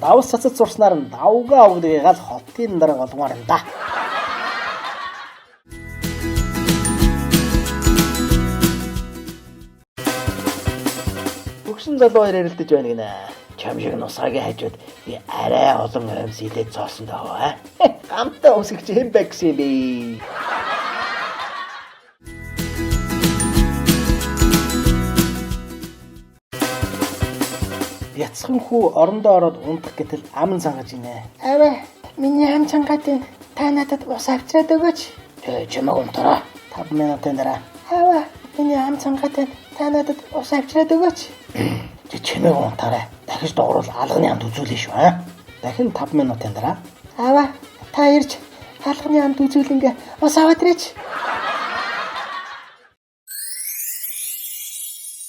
давс цацад зурснаар нь давга өгдгийг гал хотын дарга болгомоор юм да. Бүгсэн залуу хоёр ярилдаж байна гинэ. Чам шиг нусаагийн хажууд би арай олон оймс илээд зоосон даа. Гамтаа үсгэж хэм бэ гэсэн юм бэ. Яцхан хүү орондоо ороод унтах гэтэл ам цангаж инэ. Аваа, миний ам цангаад байна. Та надад ус авчираад өгөөч. Чамаг унтараа. 5 минутын дараа. Аваа, миний ам цангаад байна. Та надад ус авчираад өгөөч. Чамаг унтараа. Дахиж доорол алганы амд үзүүлнэ шүү. Дахин 5 минутын дараа. Аваа, та ирж алганы амд үзүүлэнгээ ус аваад ирээч.